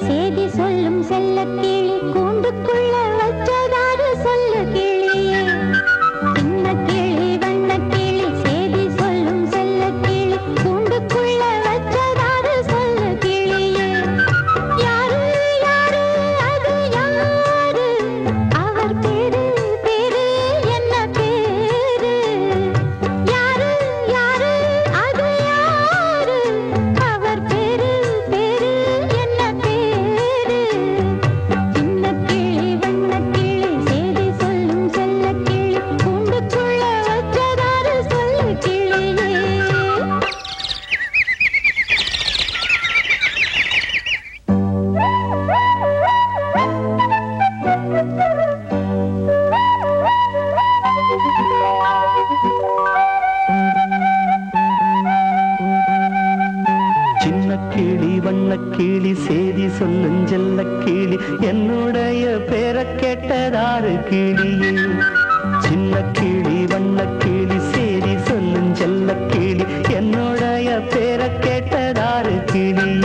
சேதி சொல்லும் செல்ல கிளி கூண்டுக்குள்ள வச்சதாரு சொல்லு கிளியே. சின்ன கிளி வண்ண கிளி சேதி சொல்லும் செல்ல கிளி கூண்டுக்குள்ள வச்சதாரு சொல்லு கிளியே. யாரு யாரு அது யாரு, அவர் பேரு பேரு என்ன பேரு. யாரு யாரு அது யாரு, அவர் பேரு பேரு என்ன பேரு. சின்ன கிளி வண்ண கிளி சேதி சொல்லும் செல்ல கிளி கூண்டுக்குள்ள வச்சதாரு சொல்லு கிளியே. சின்ன கிளி வண்ண கிளி சேதி சொல்லும் செல்ல கிளி என்னுடைய பேரை கேட்டதாரு கிளியே. சின்ன கிளி வண்ண கிளி சேதி சொல்லும் செல்ல கிளி என்னுடைய பேரை கேட்டதாரு கிளியே.